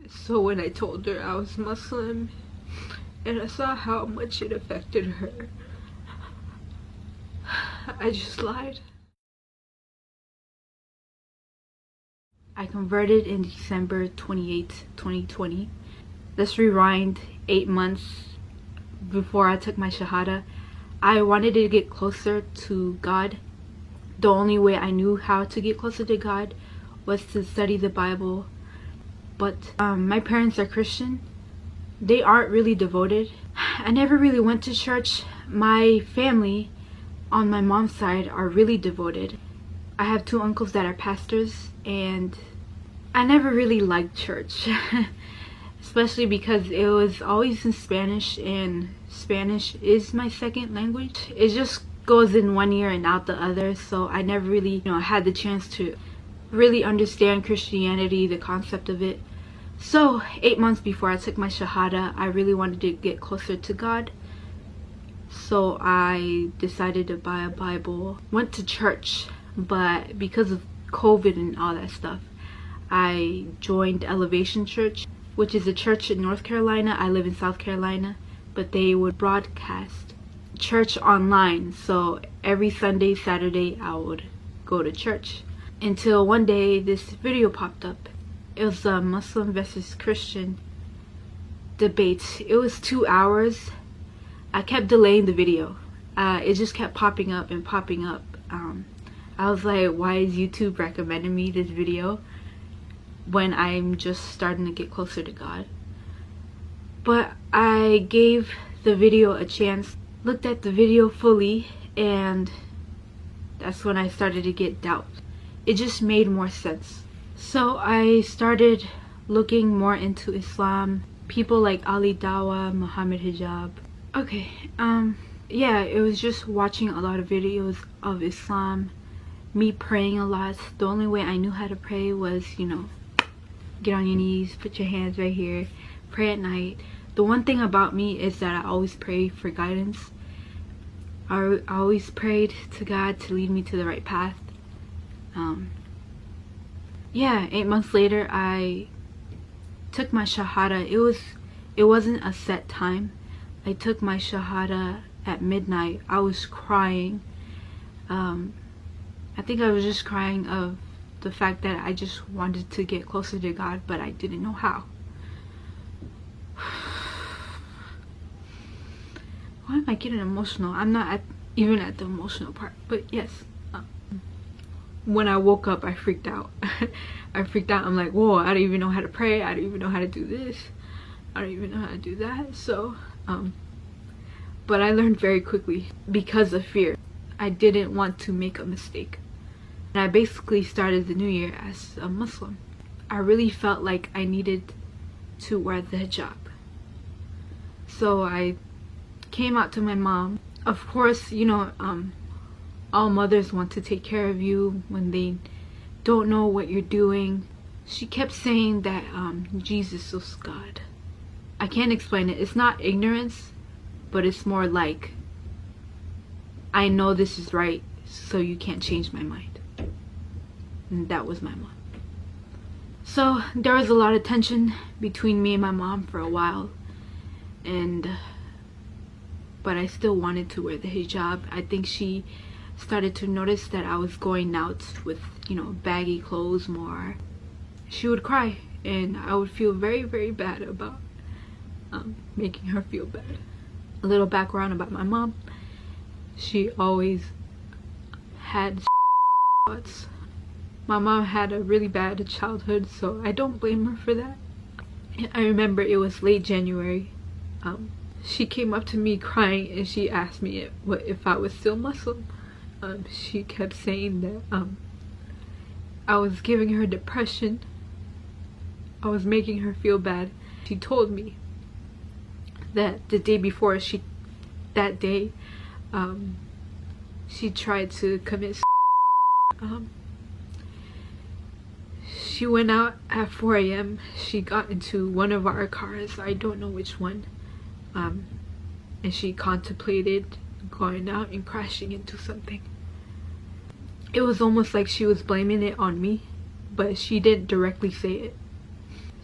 So when I told her I was Muslim and I saw how much it affected her, I just lied. I converted in December 28th, 2020. Let's rewind 8 months before I took my Shahada. I wanted to get closer to God. The only way I knew how to get closer to God was to study the Bible. But my parents are Christian. They aren't really devoted. I never really went to church. My family on my mom's side are really devoted. I have 2 uncles that are pastors, and I never really liked church. Especially because it was always in Spanish, and Spanish is my second language. It just goes in one ear and out the other, so I never really, had the chance to really understand Christianity, the concept of it. So 8 months before I took my Shahada, I really wanted to get closer to God. So I decided to buy a Bible, went to church, but because of COVID and all that stuff, I joined Elevation Church, which is a church in North Carolina. I live in South Carolina, but they would broadcast church online. So every Sunday, Saturday, I would go to church. Until one day, this video popped up. It was a Muslim versus Christian debate. It was 2 hours. I kept delaying the video. It just kept popping up and popping up. I was like, why is YouTube recommending me this video when I'm just starting to get closer to God? But I gave the video a chance, looked at the video fully, and that's when I started to get doubt. It just made more sense. So I started looking more into Islam, people like Ali Dawah, Muhammad Hijab. Okay, yeah, it was just watching a lot of videos of Islam, me praying a lot. The only way I knew how to pray was, get on your knees, put your hands right here, pray at night. The one thing about me is that I always pray for guidance. I always prayed to God to lead me to the right path. Yeah, 8 months later, I took my Shahada. It wasn't a set time. I took my Shahada at midnight. I was crying. I think I was just crying of the fact that I just wanted to get closer to God, but I didn't know how. Why am I getting emotional? I'm not even at the emotional part, but yes. When I woke up, I freaked out. I freaked out. I'm like, whoa, I don't even know how to pray. I don't even know how to do this. I don't even know how to do that. So, but I learned very quickly because of fear. I didn't want to make a mistake. And I basically started the new year as a Muslim. I really felt like I needed to wear the hijab. So I came out to my mom. Of course, all mothers want to take care of you when they don't know what you're doing. She kept saying that Jesus was God. I can't explain it. It's not ignorance, but it's more like, I know this is right, so you can't change my mind. And that was my mom. So there was a lot of tension between me and my mom for a while, but I still wanted to wear the hijab. I think she started to notice that I was going out with, baggy clothes more. She would cry, and I would feel very, very bad about making her feel bad. A little background about my mom. She always had thoughts. My mom had a really bad childhood, so I don't blame her for that. I remember it was late January. She came up to me crying, and she asked me if I was still Muslim. She kept saying that I was giving her depression. I was making her feel bad. She told me that the day before she tried to commit she went out at 4 a.m. She got into one of our cars, I don't know which one, and she contemplated going out and crashing into something. It was almost like she was blaming it on me, but she didn't directly say it.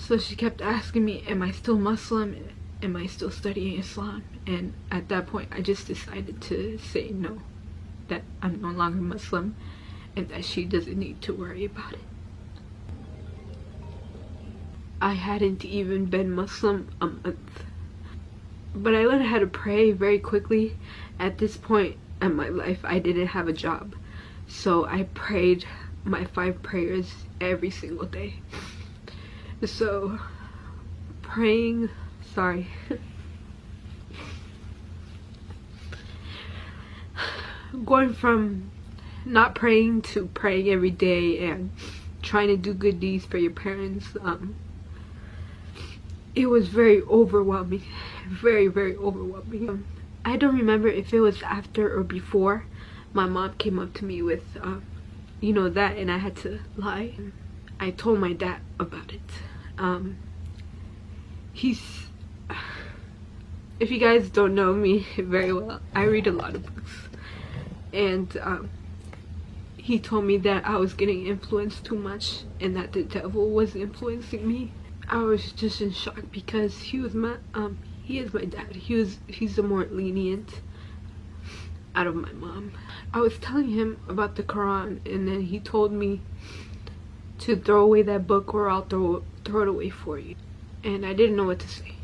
So she kept asking me, am I still Muslim? Am I still studying Islam? And at that point I just decided to say no, that I'm no longer Muslim and that she doesn't need to worry about it. I hadn't even been Muslim a month, but I learned how to pray very quickly. At this point in my life, I didn't have a job, so I prayed my 5 prayers every single day. So praying, sorry. Going from not praying to praying every day and trying to do good deeds for your parents, it was very overwhelming, very overwhelming. I don't remember if it was after or before my mom came up to me with you know, that, and I had to lie. I told my dad about it. If you guys don't know me very well, I read a lot of books, and he told me that I was getting influenced too much and that the devil was influencing me. I was just in shock because he is my dad. He's the more lenient out of my mom. I was telling him about the Quran, and then he told me to throw away that book or I'll throw it away for you. And I didn't know what to say.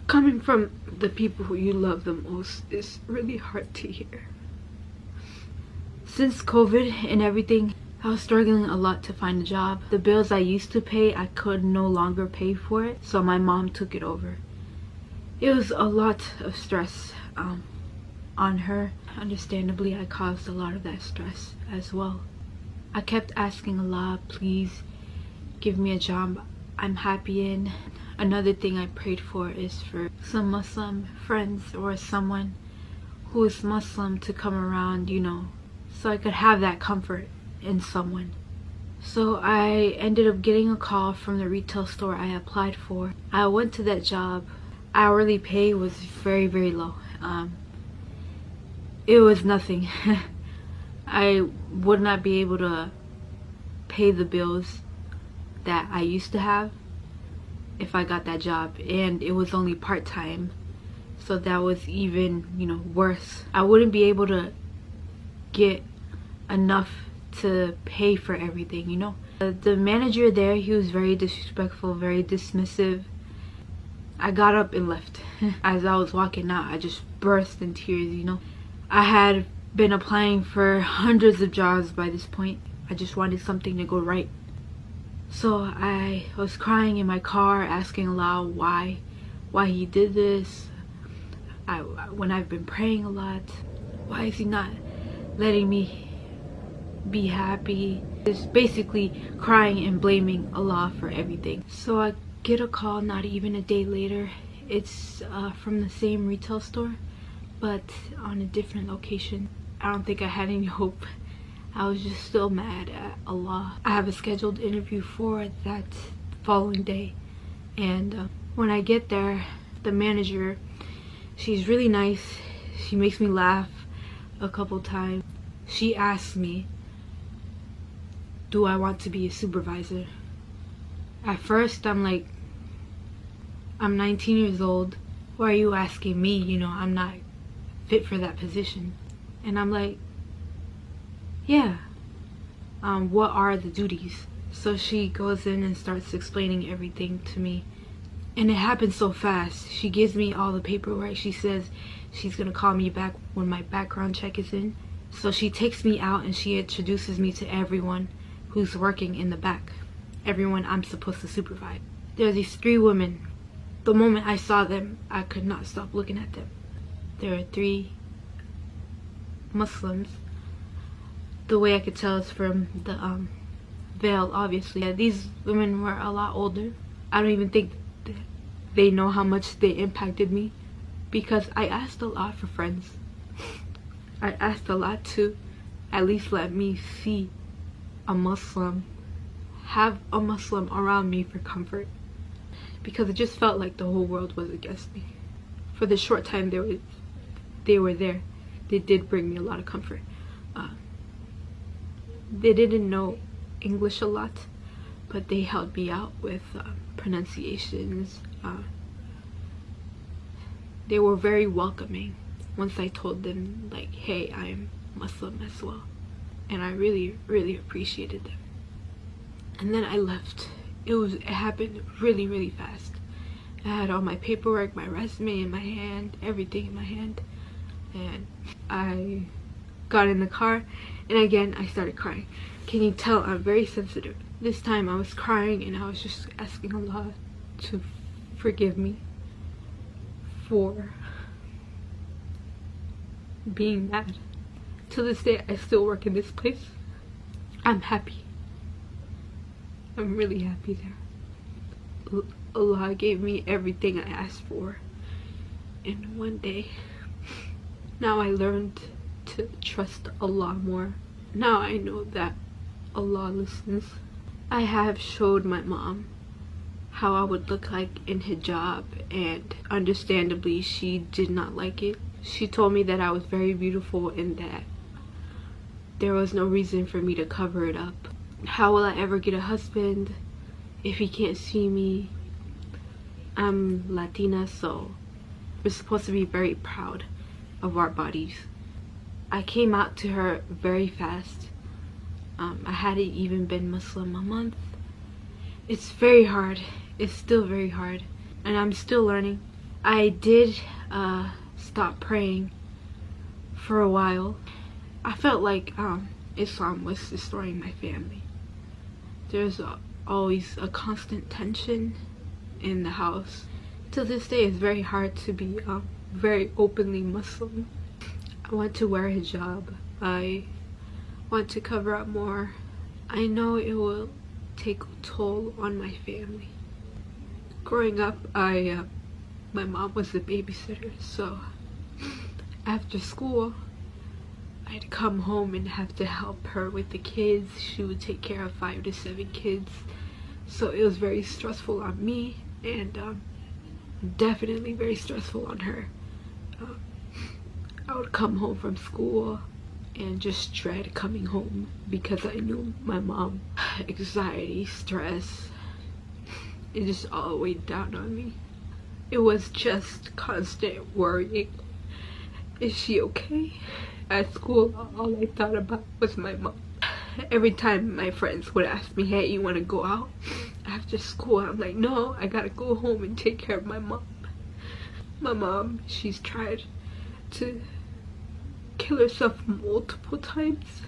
Coming from the people who you love the most is really hard to hear. Since COVID and everything, I was struggling a lot to find a job. The bills I used to pay, I could no longer pay for it, so my mom took it over. It was a lot of stress on her. Understandably, I caused a lot of that stress as well. I kept asking Allah, please give me a job I'm happy in. Another thing I prayed for is for some Muslim friends or someone who is Muslim to come around, you know, so I could have that comfort in someone. So I ended up getting a call from the retail store I applied for. I went to that job. Hourly pay was very low. It was nothing. I would not be able to pay the bills that I used to have if I got that job, and it was only part-time, so that was even, you know, worse. I wouldn't be able to get enough to pay for everything, you know. The manager there, he was very disrespectful, very dismissive. I got up and left. As I was walking out, I just burst in tears, you know. I had been applying for hundreds of jobs by this point. I just wanted something to go right. So I was crying in my car, asking Allah why he did this. When I've been praying a lot, why is he not letting me be happy? Just basically crying and blaming Allah for everything. So I get a call not even a day later. It's from the same retail store, but on a different location. I don't think I had any hope. I was just still mad at Allah. I have a scheduled interview for that following day, and when I get there, the manager, she's really nice. She makes me laugh a couple times. She asked me, do I want to be a supervisor? At first I'm like, I'm 19 years old. Why are you asking me? You know, I'm not fit for that position. And I'm like, yeah, what are the duties? So she goes in and starts explaining everything to me, and it happens so fast. She gives me all the paperwork. She says she's gonna call me back when my background check is in. So she takes me out and she introduces me to everyone who's working in the back, everyone I'm supposed to supervise. There are these 3 women. The moment I saw them, I could not stop looking at them. There are 3 Muslims. The way I could tell is from the veil, obviously. Yeah, these women were a lot older. I don't even think they know how much they impacted me, because I asked a lot for friends. I asked a lot to at least let me see a Muslim, have a Muslim around me for comfort, because it just felt like the whole world was against me. For the short time they were there, they did bring me a lot of comfort. They didn't know English a lot, but they helped me out with pronunciations. They were very welcoming once I told them, like, hey, I'm Muslim as well, and I really appreciated them. And then I left. It happened really fast. I had all my paperwork, my resume in my hand, everything in my hand, and I got in the car, and again I started crying. Can you tell I'm very sensitive? This time I was crying, and I was just asking Allah to forgive me for being mad. To this day, I still work in this place. I'm happy. I'm really happy there. Allah gave me everything I asked for in one day. Now I learned to trust Allah more. Now I know that Allah listens. I have showed my mom how I would look like in hijab, and understandably she did not like it. She told me that I was very beautiful and that there was no reason for me to cover it up. How will I ever get a husband if he can't see me? I'm Latina, so we're supposed to be very proud of our bodies. I came out to her very fast. I hadn't even been Muslim a month. It's very hard. It's still very hard, and I'm still learning. I did stop praying for a while. I felt like Islam was destroying my family. There's always a constant tension in the house. To this day, it's very hard to be very openly Muslim. I want to wear hijab. I want to cover up more. I know it will take a toll on my family. Growing up, my mom was a babysitter, so after school I'd come home and have to help her with the kids. She would take care of 5 to 7 kids, so it was very stressful on me, and definitely very stressful on her. I would come home from school and just dread coming home because I knew my mom. Anxiety, stress, it just all weighed down on me. It was just constant worrying. Is she okay? At school, all I thought about was my mom. Every time my friends would ask me, hey, you want to go out after school? I'm like, no, I gotta go home and take care of my mom. My mom, she's tried to kill herself multiple times.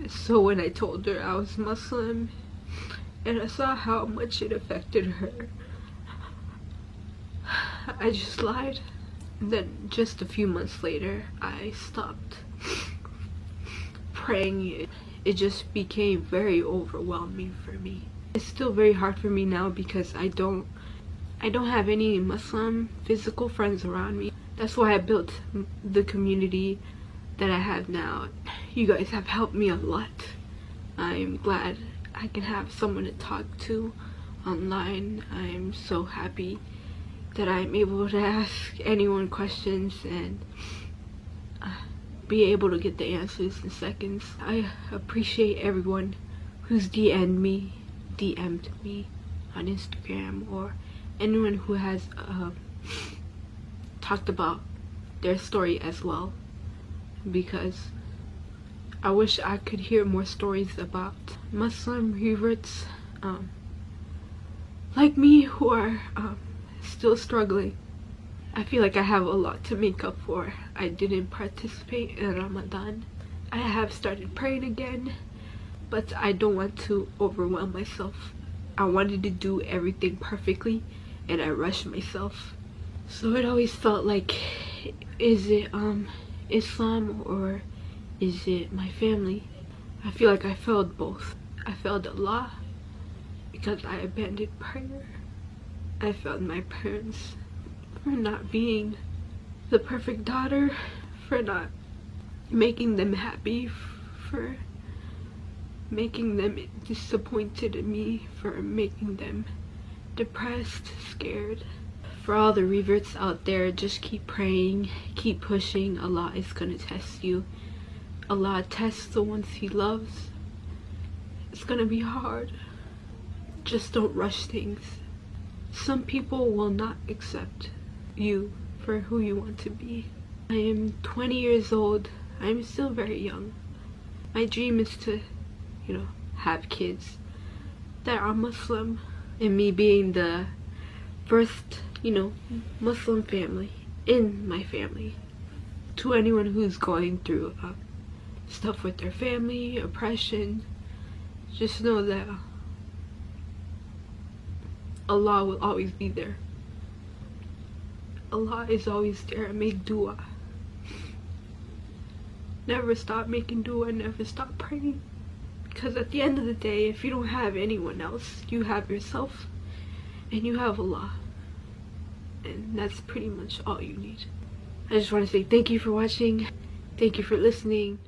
So when I told her I was Muslim and I saw how much it affected her, I just lied. And then just a few months later, I stopped praying. It just became very overwhelming for me. It's still very hard for me now because I don't have any Muslim physical friends around me. That's why I built the community that I have now. You guys have helped me a lot. I'm glad I can have someone to talk to online. I'm so happy that I'm able to ask anyone questions and be able to get the answers in seconds. I appreciate everyone who's DM'd me on Instagram, or anyone who has talked about their story as well, because I wish I could hear more stories about Muslim reverts like me who are still struggling. I feel like I have a lot to make up for. I didn't participate in Ramadan. I have started praying again, but I don't want to overwhelm myself. I wanted to do everything perfectly and I rushed myself. So it always felt like, is it Islam or is it my family? I feel like I failed both. I failed Allah because I abandoned prayer. I failed my parents for not being the perfect daughter, for not making them happy, for making them disappointed in me, for making them depressed, scared. For all the reverts out there, just keep praying, keep pushing. Allah is gonna test you. Allah tests the ones he loves. It's gonna be hard. Just don't rush things. Some people will not accept you for who you want to be. I am 20 years old. I'm still very young. My dream is to, have kids that are Muslim, and me being the first, Muslim family in my family. To anyone who's going through stuff with their family, oppression, just know that Allah will always be there. Allah is always there. Make dua. Never stop making dua, never stop praying. Because at the end of the day, if you don't have anyone else, you have yourself and you have Allah. And that's pretty much all you need. I just want to say thank you for watching. Thank you for listening.